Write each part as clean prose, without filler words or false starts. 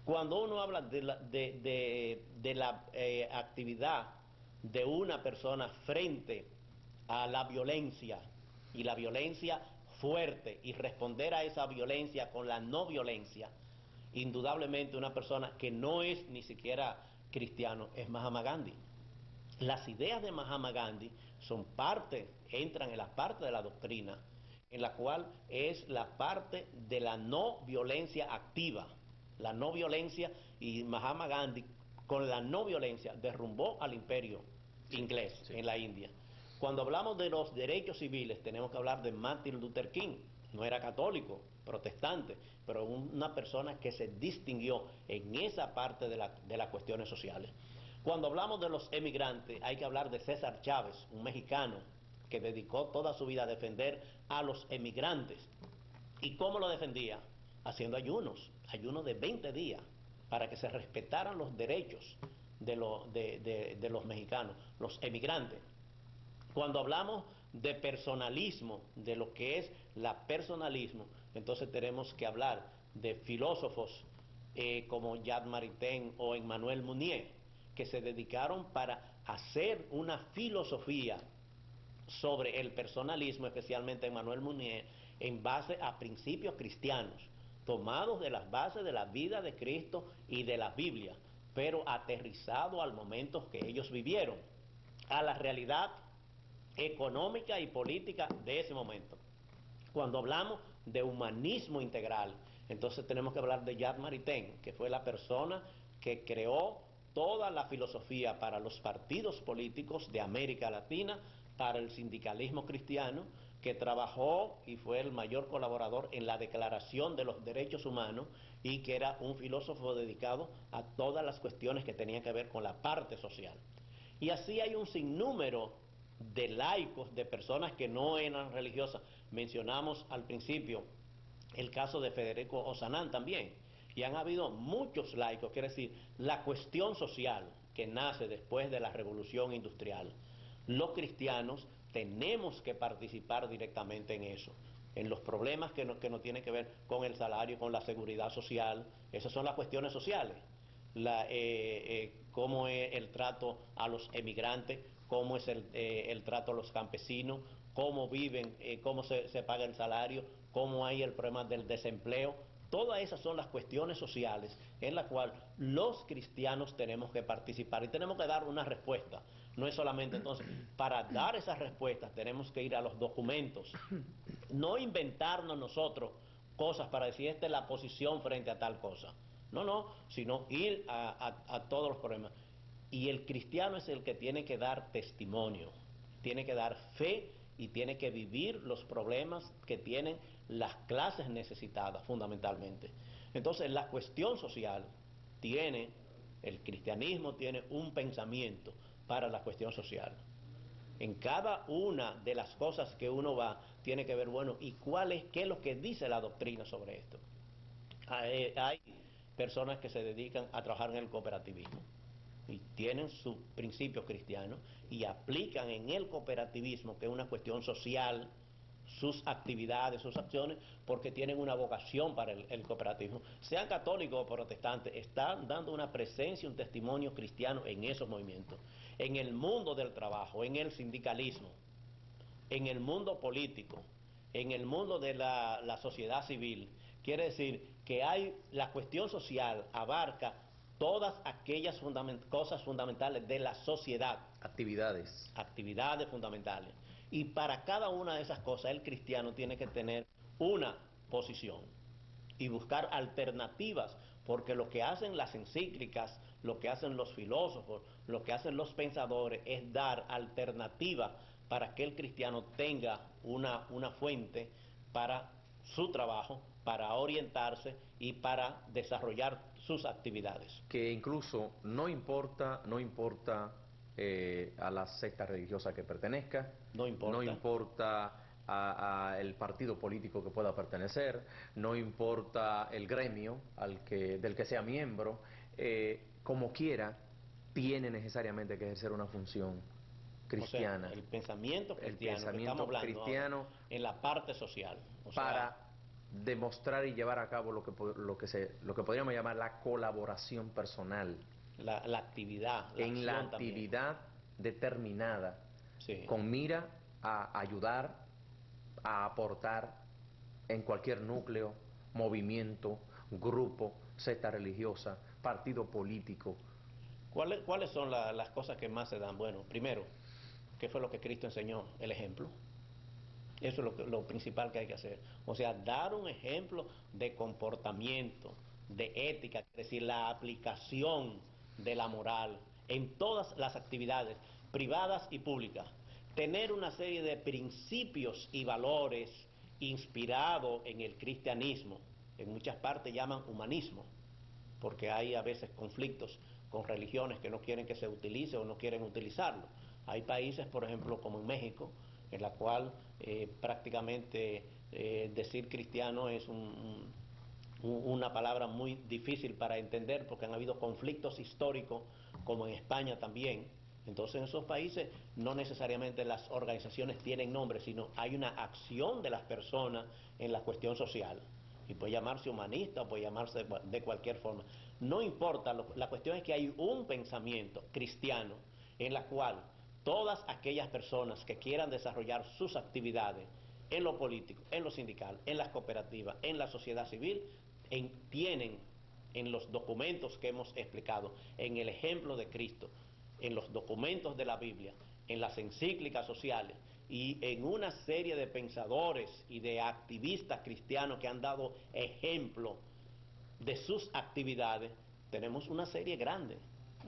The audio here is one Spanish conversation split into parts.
Cuando uno habla de la actividad de una persona frente a la violencia, y la violencia fuerte, y responder a esa violencia con la no violencia, indudablemente una persona que no es ni siquiera cristiano es Mahatma Gandhi. Las ideas de Mahatma Gandhi son entran en la parte de la doctrina, en la cual es la parte de la no violencia activa, la no violencia, y Mahatma Gandhi con la no violencia derrumbó al imperio inglés en la India. Cuando hablamos de los derechos civiles tenemos que hablar de Martin Luther King. No era católico, protestante, pero una persona que se distinguió en esa parte de las cuestiones sociales. Cuando hablamos de los emigrantes hay que hablar de César Chávez, un mexicano que dedicó toda su vida a defender a los emigrantes. ¿Y cómo lo defendía? Haciendo ayunos de 20 días, para que se respetaran los derechos de los mexicanos, los emigrantes. Cuando hablamos de personalismo, de lo que es la personalismo, entonces tenemos que hablar de filósofos como Jacques Maritain o Emmanuel Mounier, que se dedicaron para hacer una filosofía sobre el personalismo, especialmente Emmanuel Mounier, en base a principios cristianos, tomados de las bases de la vida de Cristo y de la Biblia, pero aterrizado al momento que ellos vivieron, a la realidad económica y política de ese momento. Cuando hablamos de humanismo integral, entonces tenemos que hablar de Jacques Maritain, que fue la persona que creó toda la filosofía para los partidos políticos de América Latina, para el sindicalismo cristiano, que trabajó y fue el mayor colaborador en la Declaración de los Derechos Humanos, y que era un filósofo dedicado a todas las cuestiones que tenían que ver con la parte social. Y así hay un sinnúmero de laicos, de personas que no eran religiosas. Mencionamos al principio el caso de Federico Ozanam también, y han habido muchos laicos, quiere decir, la cuestión social que nace después de la revolución industrial. Los cristianos tenemos que participar directamente en eso, en los problemas que no tienen que ver con el salario, con la seguridad social. Esas son las cuestiones sociales. Cómo es el trato a los emigrantes, cómo es el trato a los campesinos, cómo viven, cómo se paga el salario, cómo hay el problema del desempleo. Todas esas son las cuestiones sociales en las cuales los cristianos tenemos que participar y tenemos que dar una respuesta. No es solamente entonces, para dar esas respuestas tenemos que ir a los documentos, no inventarnos nosotros cosas para decir esta es la posición frente a tal cosa. No, sino ir a todos los problemas. Y el cristiano es el que tiene que dar testimonio, tiene que dar fe y tiene que vivir los problemas que tienen las clases necesitadas fundamentalmente. Entonces la cuestión social el cristianismo tiene un pensamiento para la cuestión social. En cada una de las cosas que uno va, tiene que ver, bueno, ¿y qué es lo que dice la doctrina sobre esto? Hay personas que se dedican a trabajar en el cooperativismo y tienen sus principios cristianos y aplican en el cooperativismo, que es una cuestión social, sus actividades, sus acciones, porque tienen una vocación para el cooperativismo. Sean católicos o protestantes, están dando una presencia, un testimonio cristiano en esos movimientos. En el mundo del trabajo, en el sindicalismo, en el mundo político, en el mundo de la sociedad civil, quiere decir que la cuestión social abarca todas aquellas cosas fundamentales de la sociedad. Actividades fundamentales. Y para cada una de esas cosas el cristiano tiene que tener una posición y buscar alternativas, porque lo que hacen las encíclicas, lo que hacen los filósofos, lo que hacen los pensadores es dar alternativas para que el cristiano tenga una fuente para su trabajo, para orientarse y para desarrollar sus actividades. Que incluso no importa a la secta religiosa que pertenezca, No no importa. importa a el partido político que pueda pertenecer, no importa el gremio del que sea miembro, como quiera, tiene necesariamente que ejercer una función cristiana. O sea, el pensamiento cristiano que estamos pensamiento hablando ahora, cristiano en la parte social. para demostrar y llevar a cabo lo que podríamos llamar la colaboración personal La actividad, la en la acción también. actividad determinada, Sí. con mira a ayudar, a aportar en cualquier núcleo, movimiento, grupo, secta religiosa, partido político. ¿Cuáles son las cosas que más se dan? Bueno, primero, ¿qué fue lo que Cristo enseñó? El ejemplo. Eso es lo principal que hay que hacer. O sea, dar un ejemplo de comportamiento, de ética, es decir, la aplicación de la moral en todas las actividades privadas y públicas. Tener una serie de principios y valores inspirados en el cristianismo. En muchas partes llaman humanismo, porque hay a veces conflictos con religiones que no quieren que se utilice o no quieren utilizarlo. Hay países, por ejemplo, como en México, en la cual prácticamente decir cristiano es una palabra muy difícil para entender, porque han habido conflictos históricos, como en España también. Entonces, en esos países no necesariamente las organizaciones tienen nombre, sino hay una acción de las personas en la cuestión social. Y puede llamarse humanista o puede llamarse de cualquier forma. No importa, la cuestión es que hay un pensamiento cristiano en la cual todas aquellas personas que quieran desarrollar sus actividades en lo político, en lo sindical, en las cooperativas, en la sociedad civil, tienen en los documentos que hemos explicado, en el ejemplo de Cristo, en los documentos de la Biblia, en las encíclicas sociales y en una serie de pensadores y de activistas cristianos que han dado ejemplo de sus actividades, tenemos una serie grande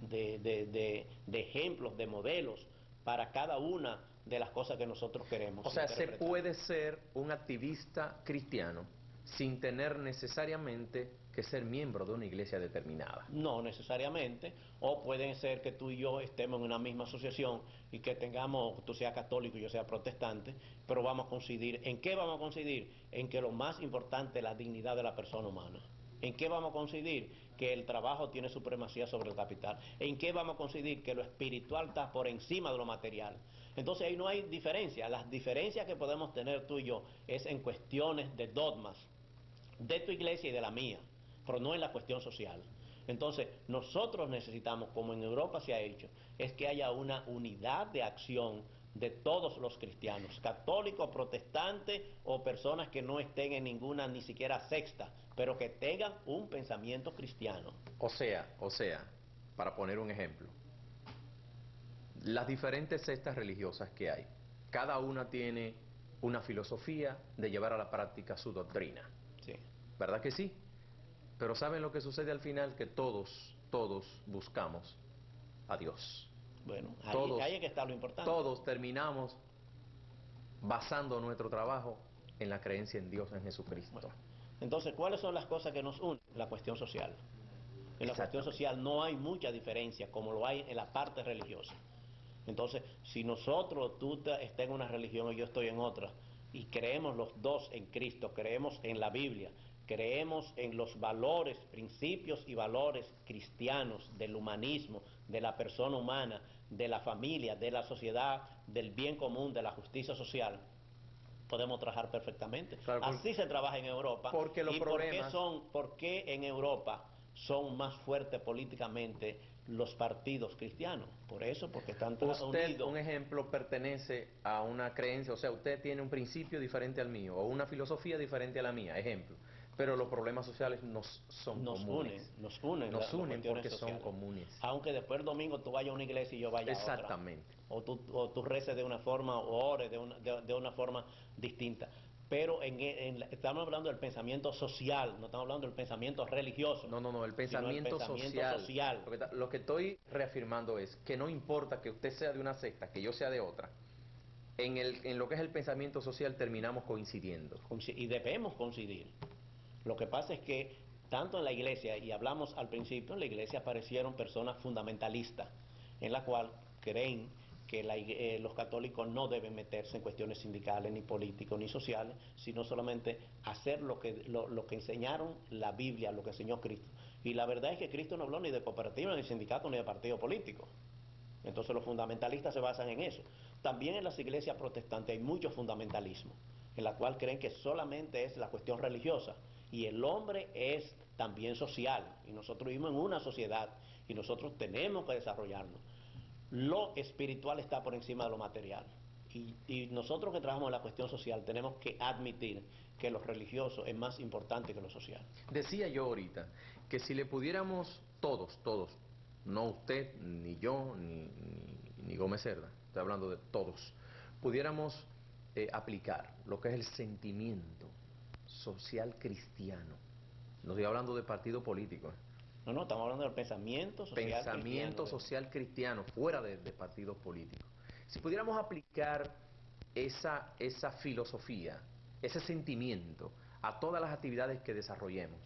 de ejemplos, de modelos para cada una de las cosas que nosotros queremos O sea, se interpretar. puede ser un activista cristiano sin tener necesariamente que ser miembro de una iglesia determinada. No necesariamente, o pueden ser que tú y yo estemos en una misma asociación y que tengamos, tú seas católico y yo sea protestante, pero vamos a coincidir. ¿En qué vamos a coincidir? En que lo más importante es la dignidad de la persona humana. ¿En qué vamos a coincidir? Que el trabajo tiene supremacía sobre el capital. ¿En qué vamos a coincidir? Que lo espiritual está por encima de lo material. Entonces ahí no hay diferencia. Las diferencias que podemos tener tú y yo es en cuestiones de dogmas de tu iglesia y de la mía, pero no en la cuestión social. Entonces, nosotros necesitamos, como en Europa se ha hecho, es que haya una unidad de acción de todos los cristianos, católicos, protestantes o personas que no estén en ninguna, ni siquiera secta, pero que tengan un pensamiento cristiano. O sea, para poner un ejemplo, las diferentes sectas religiosas que hay, cada una tiene una filosofía de llevar a la práctica su doctrina. Sí. ¿Verdad que sí? Pero ¿saben lo que sucede al final? Que todos buscamos a Dios. Bueno, ahí Todos, es que está lo importante. todos terminamos basando nuestro trabajo en la creencia en Dios, en Jesucristo. Bueno, entonces, ¿cuáles son las cosas que nos unen? La cuestión social. En la cuestión Exactamente. social no hay mucha diferencia como lo hay en la parte religiosa. Entonces, si nosotros, tú estás en una religión y yo estoy en otra, y creemos los dos en Cristo, creemos en la Biblia, creemos en los valores, principios y valores cristianos del humanismo, de la persona humana, de la familia, de la sociedad, del bien común, de la justicia social, podemos trabajar perfectamente. Claro, Así se trabaja en Europa. porque los ¿Y problemas... por qué en Europa son más fuertes políticamente los partidos cristianos? Por eso, porque están Usted, unidos. un ejemplo, pertenece a una creencia, o sea, usted tiene un principio diferente al mío, o una filosofía diferente a la mía, ejemplo. Pero los problemas sociales nos son comunes. Nos unen Nos las unen cuestiones porque son sociales. comunes. Aunque después el domingo tú vayas a una iglesia y yo vaya a otra. Exactamente. O tú reces de una forma o ores de una forma distinta. Pero estamos hablando del pensamiento social, no estamos hablando del pensamiento religioso, No, el sino el pensamiento pensamiento social. social. Lo que estoy reafirmando es que no importa que usted sea de una secta, que yo sea de otra, en lo que es el pensamiento social terminamos coincidiendo. Y debemos coincidir. Lo que pasa es que tanto en la iglesia, y hablamos al principio, en la iglesia aparecieron personas fundamentalistas, en la cual creen que los católicos no deben meterse en cuestiones sindicales, ni políticos, ni sociales, sino solamente hacer lo que enseñaron la Biblia, lo que enseñó Cristo. Y la verdad es que Cristo no habló ni de cooperativa, ni de sindicato, ni de partido político. Entonces los fundamentalistas se basan en eso. También en las iglesias protestantes hay mucho fundamentalismo, en la cual creen que solamente es la cuestión religiosa y el hombre es también social y nosotros vivimos en una sociedad y nosotros tenemos que desarrollarnos. Lo espiritual está por encima de lo material y nosotros que trabajamos en la cuestión social tenemos que admitir que lo religioso es más importante que lo social. Decía yo ahorita que si le pudiéramos todos, no usted, ni yo, ni Gómez Cerda, estoy hablando de todos, pudiéramos aplicar lo que es el sentimiento social cristiano, no estoy hablando de partido político, No, no, estamos hablando del pensamiento social pensamiento cristiano. social cristiano, fuera de partidos políticos. Si pudiéramos aplicar esa filosofía, ese sentimiento a todas las actividades que desarrollemos,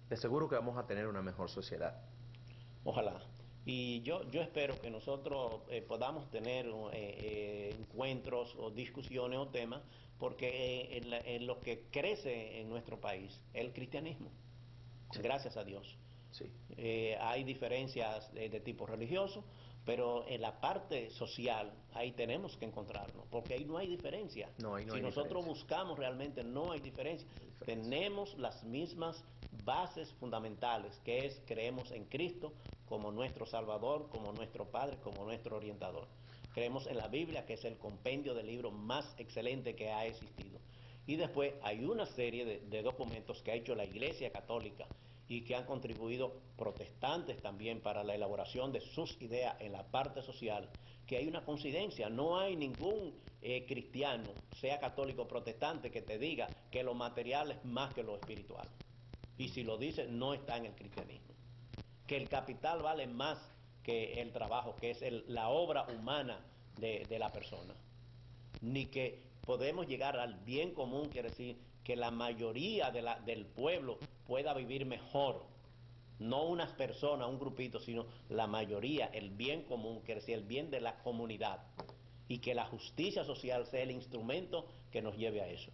de seguro que vamos a tener una mejor sociedad. Ojalá. Y yo espero que nosotros podamos tener encuentros o discusiones o temas, porque en lo que crece en nuestro país es el cristianismo, Sí. gracias a Dios. Sí. Hay diferencias de tipo religioso, pero en la parte social ahí tenemos que encontrarnos, porque ahí no hay diferencia. No, ahí no Si hay nosotros diferencia. buscamos realmente no hay diferencia. No hay diferencia. Tenemos las mismas bases fundamentales, que es creemos en Cristo como nuestro Salvador, como nuestro Padre, como nuestro orientador. Creemos en la Biblia, que es el compendio del libro más excelente que ha existido. Y después hay una serie de documentos que ha hecho la Iglesia Católica y que han contribuido protestantes también para la elaboración de sus ideas en la parte social, que hay una coincidencia, no hay ningún cristiano, sea católico o protestante, que te diga que lo material es más que lo espiritual. Y si lo dice, no está en el cristianismo. Que el capital vale más que el trabajo, que es la obra humana de la persona. Ni que podemos llegar al bien común, quiere decir que la mayoría del pueblo pueda vivir mejor. No unas personas, un grupito, sino la mayoría, el bien común, quiere decir el bien de la comunidad. Y que la justicia social sea el instrumento que nos lleve a eso.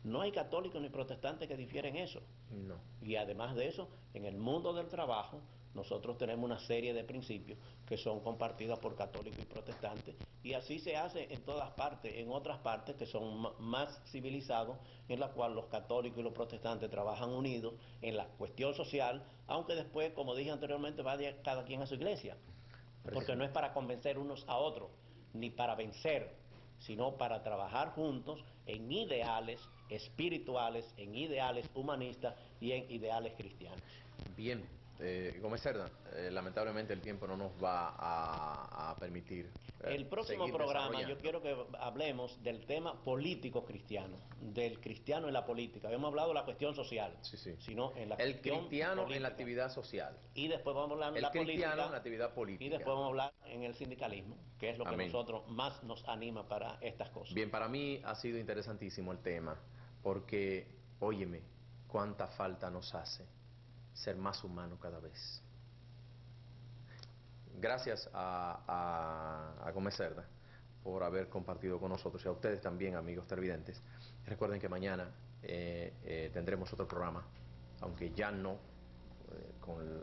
No hay católicos ni protestantes que difieren eso. No. Y además de eso, en el mundo del trabajo, nosotros tenemos una serie de principios que son compartidos por católicos y protestantes, y así se hace en todas partes, en otras partes que son más civilizados, en las cuales los católicos y los protestantes trabajan unidos en la cuestión social, aunque después, como dije anteriormente, vaya cada quien a su iglesia, porque no es para convencer unos a otros, ni para vencer, sino para trabajar juntos en ideales espirituales, en ideales humanistas y en ideales cristianos. Bien, Gómez Cerda, lamentablemente el tiempo no nos va a permitir El próximo seguir programa yo desarrollando. quiero que hablemos del tema político cristiano, del cristiano en la política. Hemos hablado de la cuestión social, Sí, sí. sino en la El cuestión cristiano en la política. actividad social. Y después vamos a hablar de El la cristiano en la política actividad y política. después vamos a hablar en el sindicalismo, que es lo que Amén. nosotros más nos anima para estas cosas. Bien, para mí ha sido interesantísimo el tema, porque, óyeme, cuánta falta nos hace ser más humanos cada vez. Gracias a Gómez Cerda por haber compartido con nosotros y a ustedes también, amigos televidentes. Recuerden que mañana tendremos otro programa, aunque ya no con